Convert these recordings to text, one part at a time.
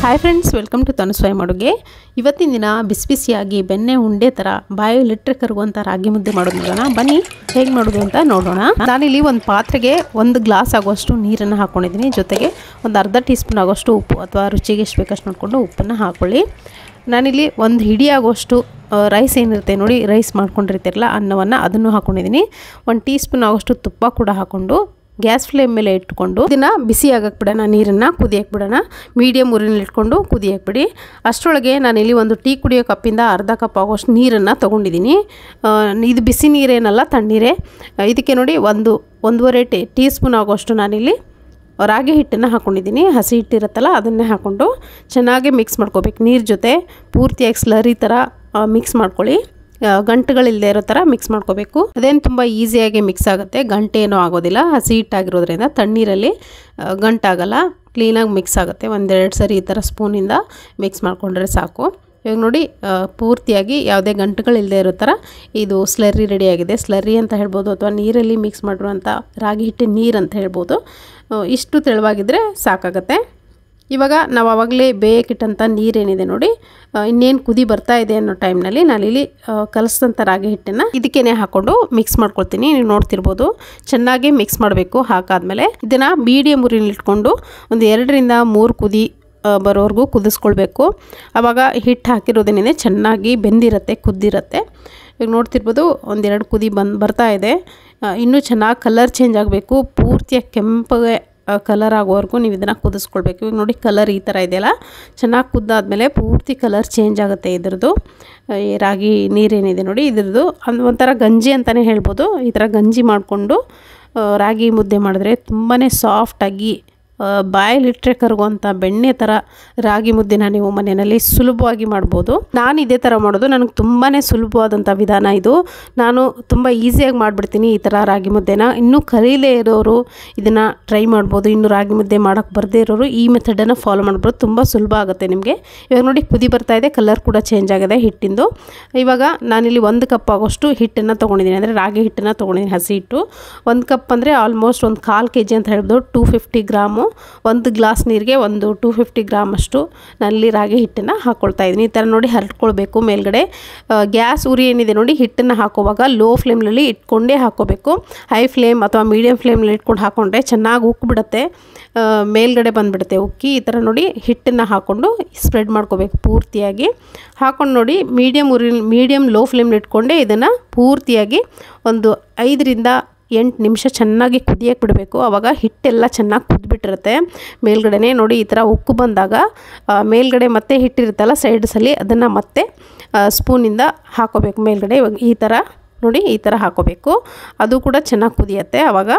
Hi friends, welcome to ತನು ಸ್ವಯಂ ಅಡುಗೆ. ಇವತ್ತಿನ ದಿನ ಬಿಸಿ ಬಿಸಿಯಾಗಿ ಬೆಣ್ಣೆ ಉಂಡೆ ಥರ ಬಾಯಲ್ಲಿ ಇಟ್ಟರೆ ಕರಗುವಂಥ ರಾಗಿ ಮುದ್ದೆ ಮಾಡೋದು ನೋಡೋಣ. ಬನ್ನಿ ಹೇಗೆ ಮಾಡೋದು ಅಂತ ನೋಡೋಣ. ನಾನಿಲ್ಲಿ ಒಂದು ಪಾತ್ರೆಗೆ 1 ಗ್ಲಾಸ್ ಆಗುವಷ್ಟು ನೀರನ್ನು ಹಾಕ್ಕೊಂಡಿದ್ದೀನಿ. ಜೊತೆಗೆ ಒಂದು ಅರ್ಧ ಟೀ ಸ್ಪೂನ್ ಆಗುವಷ್ಟು ಉಪ್ಪು ಅಥವಾ ರುಚಿಗೆ ಎಷ್ಟು ಬೇಕಷ್ಟು ನೋಡಿಕೊಂಡು ಉಪ್ಪನ್ನು ಹಾಕ್ಕೊಳ್ಳಿ. ನಾನಿಲ್ಲಿ 1 ಹಿಡಿ ಆಗುವಷ್ಟು ರೈಸ್ ಏನಿರುತ್ತೆ ನೋಡಿ, ರೈಸ್ ಮಾಡ್ಕೊಂಡಿರ್ತಿರಲ್ಲ ಅನ್ನವನ್ನು, ಅದನ್ನು ಹಾಕ್ಕೊಂಡಿದ್ದೀನಿ. 1 ಟೀ ಸ್ಪೂನ್ ಆಗುವಷ್ಟು ತುಪ್ಪ ಕೂಡ ಹಾಕ್ಕೊಂಡು ಗ್ಯಾಸ್ ಫ್ಲೇಮ್ ಮೇಲೆ ಇಟ್ಕೊಂಡು ಇದನ್ನು ಬಿಸಿ ಆಗಕ್ಕೆ ಬಿಡೋಣ. ನೀರನ್ನು ಕುದಿಯಕ್ಕೆ ಬಿಡೋಣ. ಮೀಡಿಯಮ್ ಉರಿನಲ್ಲಿ ಇಟ್ಕೊಂಡು ಕುದಿಯಕ್ಕೆ ಬಿಡಿ. ಅಷ್ಟರೊಳಗೆ ನಾನಿಲ್ಲಿ ಒಂದು ಟೀ ಕುಡಿಯೋ ಕಪ್ಪಿಂದ ಅರ್ಧ ಕಪ್ ಆಗೋಷ್ಟು ನೀರನ್ನು ತೊಗೊಂಡಿದ್ದೀನಿ. ಇದು ಬಿಸಿ ನೀರೇನಲ್ಲ, ತಣ್ಣೀರೇ. ಇದಕ್ಕೆ ನೋಡಿ ಒಂದೂವರೆ ಟೀ ಸ್ಪೂನ್ ಆಗೋಷ್ಟು ನಾನಿಲ್ಲಿ ರಾಗಿ ಹಿಟ್ಟನ್ನು ಹಾಕ್ಕೊಂಡಿದ್ದೀನಿ. ಹಸಿ ಹಿಟ್ಟಿರುತ್ತಲ್ಲ ಅದನ್ನೇ ಹಾಕ್ಕೊಂಡು ಚೆನ್ನಾಗಿ ಮಿಕ್ಸ್ ಮಾಡ್ಕೋಬೇಕು. ನೀರು ಜೊತೆ ಪೂರ್ತಿಯಾಗಿ ಸ್ಲರಿ ಥರ ಮಿಕ್ಸ್ ಮಾಡ್ಕೊಳ್ಳಿ. ಗಂಟುಗಳಿಲ್ಲದೆ ಇರೋ ಥರ ಮಿಕ್ಸ್ ಮಾಡ್ಕೋಬೇಕು. ಅದೇನು ತುಂಬ ಈಸಿಯಾಗಿ ಮಿಕ್ಸ್ ಆಗುತ್ತೆ, ಗಂಟೆ ಏನೂ ಆಗೋದಿಲ್ಲ. ಹಸಿ ಹಿಟ್ಟಾಗಿರೋದ್ರಿಂದ ತಣ್ಣೀರಲ್ಲಿ ಗಂಟಾಗಲ್ಲ, ಕ್ಲೀನಾಗಿ ಮಿಕ್ಸ್ ಆಗುತ್ತೆ. 1-2 ಸರಿ ಈ ಥರ ಸ್ಪೂನಿಂದ ಮಿಕ್ಸ್ ಮಾಡಿಕೊಂಡ್ರೆ ಸಾಕು. ಇವಾಗ ನೋಡಿ, ಪೂರ್ತಿಯಾಗಿ ಯಾವುದೇ ಗಂಟುಗಳಿಲ್ಲದೆ ಇರೋ ಥರ ಇದು ಸ್ಲರ್ರಿ ರೆಡಿಯಾಗಿದೆ. ಸ್ಲರ್ರಿ ಅಂತ ಹೇಳ್ಬೋದು, ಅಥವಾ ನೀರಲ್ಲಿ ಮಿಕ್ಸ್ ಮಾಡಿರುವಂಥ ರಾಗಿ ಹಿಟ್ಟಿನ ನೀರು ಅಂತ ಹೇಳ್ಬೋದು. ಇಷ್ಟು ತೆಳುವಾಗಿದ್ದರೆ ಸಾಕಾಗತ್ತೆ. ಇವಾಗ ನಾವು ಆವಾಗಲೇ ಬೇಯಕ್ಕಿಟ್ಟಂಥ ನೀರೇನಿದೆ ನೋಡಿ, ಇನ್ನೇನು ಕುದಿ ಬರ್ತಾ ಇದೆ ಅನ್ನೋ ಟೈಮ್ನಲ್ಲಿ ನಾನಿಲ್ಲಿ ಕಲಸಿದಂಥ ರಾಗಿ ಹಿಟ್ಟನ್ನು ಇದಕ್ಕೇನೆ ಹಾಕ್ಕೊಂಡು ಮಿಕ್ಸ್ ಮಾಡ್ಕೊಳ್ತೀನಿ. ನೀವು ನೋಡ್ತಿರ್ಬೋದು, ಚೆನ್ನಾಗಿ ಮಿಕ್ಸ್ ಮಾಡಬೇಕು. ಹಾಕಾದ್ಮೇಲೆ ಇದನ್ನು ಮೀಡಿಯಮ್ ಉರಿನಲ್ಲಿ ಇಟ್ಕೊಂಡು ಒಂದು 2-3 ಕುದಿ ಬರೋವರೆಗೂ ಕುದಿಸ್ಕೊಳ್ಬೇಕು. ಆವಾಗ ಹಿಟ್ಟು ಹಾಕಿರೋದೇನಿದೆ ಚೆನ್ನಾಗಿ ಬೆಂದಿರುತ್ತೆ, ಕುದ್ದಿರುತ್ತೆ. ಈಗ ನೋಡ್ತಿರ್ಬೋದು, 1-2 ಕುದಿ ಬರ್ತಾ ಇದೆ. ಇನ್ನೂ ಚೆನ್ನಾಗಿ ಕಲರ್ ಚೇಂಜ್ ಆಗಬೇಕು. ಪೂರ್ತಿಯಾಗಿ ಕೆಂಪಗೆ ಕಲರ್ ಆಗೋವರೆಗೂ ನೀವು ಇದನ್ನು ಕುದಿಸ್ಕೊಳ್ಬೇಕು. ಇವಾಗ ನೋಡಿ, ಕಲರ್ ಈ ಥರ ಇದೆಯಲ್ಲ, ಚೆನ್ನಾಗಿ ಕುದ್ದಾದ್ಮೇಲೆ ಪೂರ್ತಿ ಕಲರ್ ಚೇಂಜ್ ಆಗುತ್ತೆ ಇದ್ರದ್ದು. ಈ ರಾಗಿ ನೀರೇನಿದೆ ನೋಡಿ, ಇದ್ರದ್ದು ಒಂಥರ ಗಂಜಿ ಅಂತಲೇ ಹೇಳ್ಬೋದು. ಈ ಥರ ಗಂಜಿ ಮಾಡಿಕೊಂಡು ರಾಗಿ ಮುದ್ದೆ ಮಾಡಿದ್ರೆ ತುಂಬಾ ಸಾಫ್ಟಾಗಿ ಬಾಯಲ್ಲಿಟ್ಟರೆ ಕರಗುವಂಥ ಬೆಣ್ಣೆ ಥರ ರಾಗಿ ಮುದ್ದೆನ ನೀವು ಮನೆಯಲ್ಲಿ ಸುಲಭವಾಗಿ ಮಾಡ್ಬೋದು. ನಾನು ಇದೇ ಥರ ಮಾಡೋದು, ನನಗೆ ತುಂಬಾ ಸುಲಭವಾದಂಥ ವಿಧಾನ ಇದು. ನಾನು ತುಂಬ ಈಸಿಯಾಗಿ ಮಾಡಿಬಿಡ್ತೀನಿ ಈ ಥರ ರಾಗಿ ಮುದ್ದೆನ. ಇನ್ನೂ ಕಲೀಲೇ ಇರೋರು ಇದನ್ನು ಟ್ರೈ ಮಾಡ್ಬೋದು. ಇನ್ನು ರಾಗಿ ಮುದ್ದೆ ಮಾಡೋಕ್ಕೆ ಬರದೇ ಇರೋರು ಈ ಮೆಥಡನ್ನು ಫಾಲೋ ಮಾಡ್ಬೋದು. ತುಂಬ ಸುಲಭ ಆಗುತ್ತೆ ನಿಮಗೆ. ಇವಾಗ ನೋಡಿ, ಕುದಿ ಬರ್ತಾ ಇದೆ, ಕಲರ್ ಕೂಡ ಚೇಂಜ್ ಆಗಿದೆ ಹಿಟ್ಟಿಂದು. ಇವಾಗ ನಾನಿಲ್ಲಿ 1 ಕಪ್ ಆಗೋಷ್ಟು ಹಿಟ್ಟನ್ನು ತೊಗೊಂಡಿದ್ದೀನಿ, ಅಂದರೆ ರಾಗಿ ಹಿಟ್ಟನ್ನು ತೊಗೊಂಡಿದ್ದೀನಿ, ಹಸಿ ಹಿಟ್ಟು. 1 ಕಪ್ ಅಂದರೆ ಆಲ್ಮೋಸ್ಟ್ ಒಂದು 1/4 kg ಅಂತ ಹೇಳ್ಬೋದು. 250 ಗ್ರಾಮು. 1 ಗ್ಲಾಸ್ ನೀರಿಗೆ 250 ಗ್ರಾಮ್ ಅಷ್ಟು ನಾನಲ್ಲಿ ರಾಗಿ ಹಿಟ್ಟನ್ನು ಹಾಕ್ಕೊಳ್ತಾ ಇದ್ದೀನಿ. ಈ ಥರ ನೋಡಿ ಹರಡ್ಕೊಳ್ಬೇಕು ಮೇಲ್ಗಡೆ. ಗ್ಯಾಸ್ ಉರಿ ಏನಿದೆ ನೋಡಿ, ಹಿಟ್ಟನ್ನು ಹಾಕೋವಾಗ ಲೋ ಫ್ಲೇಮ್ನಲ್ಲಿ ಇಟ್ಕೊಂಡೇ ಹಾಕ್ಕೋಬೇಕು. ಹೈ ಫ್ಲೇಮ್ ಅಥವಾ ಮೀಡಿಯಮ್ ಫ್ಲೇಮ್ನಲ್ಲಿ ಇಟ್ಕೊಂಡು ಹಾಕ್ಕೊಂಡ್ರೆ ಚೆನ್ನಾಗಿ ಉಕ್ಕಿಬಿಡುತ್ತೆ, ಮೇಲ್ಗಡೆ ಬಂದುಬಿಡುತ್ತೆ ಉಕ್ಕಿ. ಈ ಥರ ನೋಡಿ ಹಿಟ್ಟನ್ನು ಹಾಕ್ಕೊಂಡು ಸ್ಪ್ರೆಡ್ ಮಾಡ್ಕೋಬೇಕು ಪೂರ್ತಿಯಾಗಿ. ಹಾಕ್ಕೊಂಡು ನೋಡಿ, ಮೀಡಿಯಮ್ ಲೋ ಫ್ಲೇಮ್ನಲ್ಲಿ ಇಟ್ಕೊಂಡೇ ಇದನ್ನು ಪೂರ್ತಿಯಾಗಿ ಒಂದು 5-8 ನಿಮಿಷ ಚೆನ್ನಾಗಿ ಕುದಿಯಕ್ಕೆ ಬಿಡಬೇಕು. ಆವಾಗ ಹಿಟ್ಟೆಲ್ಲ ಚೆನ್ನಾಗಿ ಕುದ್ಬಿಟ್ಟಿರುತ್ತೆ ಮೇಲ್ಗಡೆ. ನೋಡಿ, ಈ ಥರ ಉಕ್ಕು ಬಂದಾಗ ಮೇಲ್ಗಡೆ ಮತ್ತೆ ಹಿಟ್ಟಿರುತ್ತಲ್ಲ ಸೈಡ್ಸಲ್ಲಿ, ಅದನ್ನು ಮತ್ತೆ ಸ್ಪೂನಿಂದ ಹಾಕೋಬೇಕು ಮೇಲ್ಗಡೆ. ಇವಾಗ ಈ ಥರ ನೋಡಿ, ಈ ಥರ ಹಾಕೋಬೇಕು. ಅದು ಕೂಡ ಚೆನ್ನಾಗಿ ಕುದಿಯುತ್ತೆ. ಆವಾಗ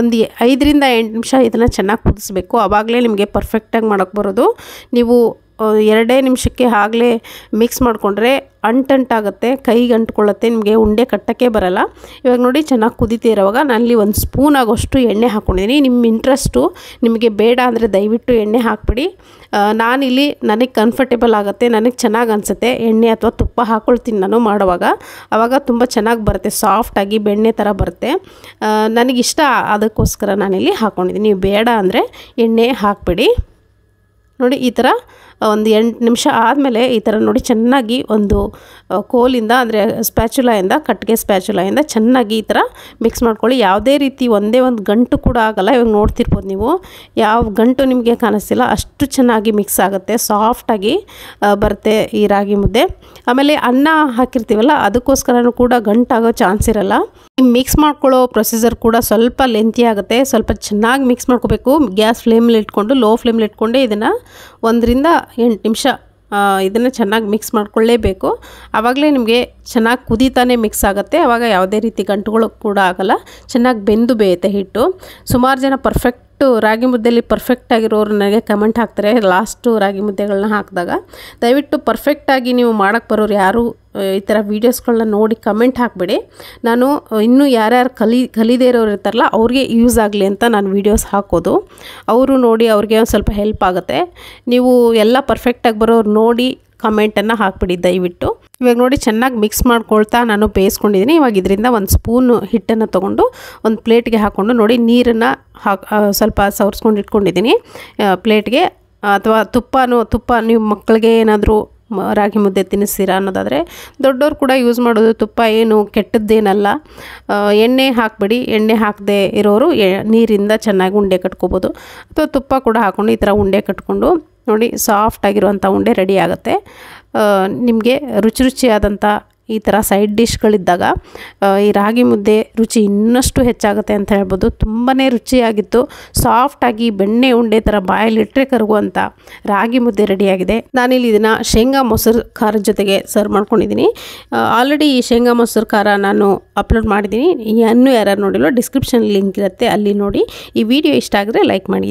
ಒಂದು 5-8 ನಿಮಿಷ ಇದನ್ನು ಚೆನ್ನಾಗಿ ಕುದಿಸ್ಬೇಕು. ಆವಾಗಲೇ ನಿಮಗೆ ಪರ್ಫೆಕ್ಟಾಗಿ ಮಾಡೋಕ್ಕೆ ಬರೋದು. ನೀವು 2 ನಿಮಿಷಕ್ಕೆ ಆಗಲೇ ಮಿಕ್ಸ್ ಮಾಡಿಕೊಂಡ್ರೆ ಅಂಟಾಗುತ್ತೆ, ಕೈಗೆ ಅಂಟ್ಕೊಳ್ಳುತ್ತೆ, ನಿಮಗೆ ಉಂಡೆ ಕಟ್ಟೋಕ್ಕೆ ಬರಲ್ಲ. ಇವಾಗ ನೋಡಿ, ಚೆನ್ನಾಗಿ ಕುದೀತಾ ಇರೋವಾಗ ನಾನಲ್ಲಿ 1 ಸ್ಪೂನ್ ಆಗೋಷ್ಟು ಎಣ್ಣೆ ಹಾಕ್ಕೊಂಡಿದ್ದೀನಿ. ನಿಮ್ಮ ಇಂಟ್ರೆಸ್ಟು, ನಿಮಗೆ ಬೇಡ ಅಂದರೆ ದಯವಿಟ್ಟು ಎಣ್ಣೆ ಹಾಕ್ಬಿಡಿ. ನಾನಿಲ್ಲಿ ನನಗೆ ಕಂಫರ್ಟೇಬಲ್ ಆಗುತ್ತೆ, ನನಗೆ ಚೆನ್ನಾಗಿ ಅನಿಸುತ್ತೆ ಎಣ್ಣೆ ಅಥವಾ ತುಪ್ಪ ಹಾಕ್ಕೊಳ್ತೀನಿ ನಾನು ಮಾಡುವಾಗ. ಆವಾಗ ತುಂಬ ಚೆನ್ನಾಗಿ ಬರುತ್ತೆ, ಸಾಫ್ಟಾಗಿ ಬೆಣ್ಣೆ ಥರ ಬರುತ್ತೆ. ನನಗಿಷ್ಟ, ಅದಕ್ಕೋಸ್ಕರ ನಾನಿಲ್ಲಿ ಹಾಕ್ಕೊಂಡಿದ್ದೀನಿ. ನೀವು ಬೇಡ ಅಂದರೆ ಎಣ್ಣೆ ಹಾಕ್ಬಿಡಿ. ನೋಡಿ, ಈ ಥರ ಒಂದು 8 ನಿಮಿಷ ಆದಮೇಲೆ ಈ ಥರ ನೋಡಿ ಚೆನ್ನಾಗಿ ಒಂದು ಕೋಲಿಂದ, ಅಂದರೆ ಸ್ಪ್ಯಾಚುಲಾಯಿಂದ, ಕಟ್ಟಿಗೆ ಸ್ಪ್ಯಾಚುಲಾಯಿಂದ ಚೆನ್ನಾಗಿ ಈ ಥರ ಮಿಕ್ಸ್ ಮಾಡ್ಕೊಳ್ಳಿ. ಯಾವುದೇ ರೀತಿ ಒಂದೇ ಒಂದು ಗಂಟು ಕೂಡ ಆಗಲ್ಲ. ಇವಾಗ ನೋಡ್ತಿರ್ಬೋದು ನೀವು, ಯಾವ ಗಂಟು ನಿಮಗೆ ಕಾಣಿಸ್ತಿಲ್ಲ, ಅಷ್ಟು ಚೆನ್ನಾಗಿ ಮಿಕ್ಸ್ ಆಗುತ್ತೆ, ಸಾಫ್ಟಾಗಿ ಬರುತ್ತೆ ಈ ರಾಗಿ ಮುದ್ದೆ. ಆಮೇಲೆ ಅನ್ನ ಹಾಕಿರ್ತೀವಲ್ಲ, ಅದಕ್ಕೋಸ್ಕರನೂ ಕೂಡ ಗಂಟಾಗೋ ಚಾನ್ಸ್ ಇರಲ್ಲ. ಮಿಕ್ಸ್ ಮಾಡ್ಕೊಳ್ಳೋ ಪ್ರೊಸೀಜರ್ ಕೂಡ ಸ್ವಲ್ಪ ಲೆಂತಿ ಆಗುತ್ತೆ. ಸ್ವಲ್ಪ ಚೆನ್ನಾಗಿ ಮಿಕ್ಸ್ ಮಾಡ್ಕೋಬೇಕು. ಗ್ಯಾಸ್ ಫ್ಲೇಮಲ್ಲಿ ಇಟ್ಕೊಂಡು, ಲೋ ಫ್ಲೇಮಲ್ಲಿ ಇಟ್ಕೊಂಡೆ ಇದನ್ನು 1-8 ನಿಮಿಷ ಇದನ್ನು ಚೆನ್ನಾಗಿ ಮಿಕ್ಸ್ ಮಾಡ್ಕೊಳ್ಳೇಬೇಕು. ಆವಾಗಲೇ ನಿಮಗೆ ಚೆನ್ನಾಗಿ ಕುದೀತಾನೆ ಮಿಕ್ಸ್ ಆಗುತ್ತೆ. ಆವಾಗ ಯಾವುದೇ ರೀತಿ ಗಂಟುಗಳು ಕೂಡ ಆಗಲ್ಲ, ಚೆನ್ನಾಗಿ ಬೆಂದು ಬೇಯುತ್ತೆ ಹಿಟ್ಟು. ಸುಮಾರು ಜನ ರಾಗಿ ಮುದ್ದೆಯಲ್ಲಿ ಪರ್ಫೆಕ್ಟಾಗಿರೋರು ನನಗೆ ಕಮೆಂಟ್ ಹಾಕ್ತಾರೆ ಲಾಸ್ಟು ರಾಗಿ ಮುದ್ದೆಗಳನ್ನ ಹಾಕಿದಾಗ. ದಯವಿಟ್ಟು ಪರ್ಫೆಕ್ಟಾಗಿ ನೀವು ಮಾಡೋಕ್ಕೆ ಬರೋರು ಯಾರು ಈ ಥರ ವೀಡಿಯೋಸ್ಗಳನ್ನ ನೋಡಿ ಕಮೆಂಟ್ ಹಾಕಿಬಿಡಿ. ನಾನು ಇನ್ನೂ ಯಾರ್ಯಾರು ಕಲಿದೇ ಇರೋರು ಇರ್ತಾರಲ್ಲ, ಅವ್ರಿಗೆ ಯೂಸ್ ಆಗಲಿ ಅಂತ ನಾನು ವೀಡಿಯೋಸ್ ಹಾಕೋದು. ಅವರು ನೋಡಿ ಅವ್ರಿಗೆ ಒಂದು ಸ್ವಲ್ಪ ಹೆಲ್ಪ್ ಆಗುತ್ತೆ. ನೀವು ಎಲ್ಲ ಪರ್ಫೆಕ್ಟಾಗಿ ಬರೋರು ನೋಡಿ ಕಮೆಂಟನ್ನು ಹಾಕ್ಬಿಡಿ ದಯವಿಟ್ಟು. ಇವಾಗ ನೋಡಿ, ಚೆನ್ನಾಗಿ ಮಿಕ್ಸ್ ಮಾಡ್ಕೊಳ್ತಾ ನಾನು ಬೇಯಿಸ್ಕೊಂಡಿದ್ದೀನಿ. ಇವಾಗ ಇದರಿಂದ 1 ಸ್ಪೂನ್ ಹಿಟ್ಟನ್ನು ತೊಗೊಂಡು ಒಂದು ಪ್ಲೇಟ್ಗೆ ಹಾಕ್ಕೊಂಡು ನೋಡಿ, ನೀರನ್ನು ಸ್ವಲ್ಪ ಸವರ್ಸ್ಕೊಂಡು ಇಟ್ಕೊಂಡಿದ್ದೀನಿ ಪ್ಲೇಟ್ಗೆ. ಅಥವಾ ತುಪ್ಪ ನೀವು ಮಕ್ಕಳಿಗೆ ಏನಾದರೂ ರಾಗಿ ಮುದ್ದೆ ತಿನ್ನಿಸ್ತೀರಾ ಅನ್ನೋದಾದರೆ ದೊಡ್ಡವ್ರು ಕೂಡ ಯೂಸ್ ಮಾಡೋದು. ತುಪ್ಪ ಏನು ಕೆಟ್ಟದ್ದೇನಲ್ಲ. ಎಣ್ಣೆ ಹಾಕಬೇಡಿ. ಎಣ್ಣೆ ಹಾಕದೆ ಇರೋರು ನೀರಿಂದ ಚೆನ್ನಾಗಿ ಉಂಡೆ ಕಟ್ಕೋಬೋದು. ಅಥವಾ ತುಪ್ಪ ಕೂಡ ಹಾಕ್ಕೊಂಡು ಈ ಥರ ಉಂಡೆ ಕಟ್ಕೊಂಡು ನೋಡಿ ಸಾಫ್ಟಾಗಿರುವಂಥ ಉಂಡೆ ರೆಡಿ ಆಗುತ್ತೆ. ನಿಮಗೆ ರುಚಿಯಾದಂಥ ಈ ಥರ ಸೈಡ್ ಡಿಶ್ಗಳಿದ್ದಾಗ ಈ ರಾಗಿ ಮುದ್ದೆ ರುಚಿ ಇನ್ನಷ್ಟು ಹೆಚ್ಚಾಗುತ್ತೆ ಅಂತ ಹೇಳ್ಬೋದು. ತುಂಬಾ ರುಚಿಯಾಗಿತ್ತು. ಸಾಫ್ಟಾಗಿ ಬೆಣ್ಣೆ ಉಂಡೆ ಥರ ಬಾಯಲ್ಲಿಟ್ಟರೆ ಕರಗುವಂಥ ರಾಗಿ ಮುದ್ದೆ ರೆಡಿಯಾಗಿದೆ. ನಾನಿಲ್ಲಿ ಇದನ್ನು ಶೇಂಗಾ ಮೊಸರು ಖಾರದ ಜೊತೆಗೆ ಸರ್ವ್ ಮಾಡ್ಕೊಂಡಿದ್ದೀನಿ. ಆಲ್ರೆಡಿ ಈ ಶೇಂಗಾ ಮೊಸರು ಖಾರ ನಾನು ಅಪ್ಲೋಡ್ ಮಾಡಿದ್ದೀನಿ. ಇನ್ನೂ ಯಾರು ನೋಡಿಲ್ಲ ಡಿಸ್ಕ್ರಿಪ್ಷನ್ ಲಿಂಕ್ ಇರುತ್ತೆ, ಅಲ್ಲಿ ನೋಡಿ. ಈ ವಿಡಿಯೋ ಇಷ್ಟ ಆಗಿದ್ರೆ ಲೈಕ್ ಮಾಡಿ.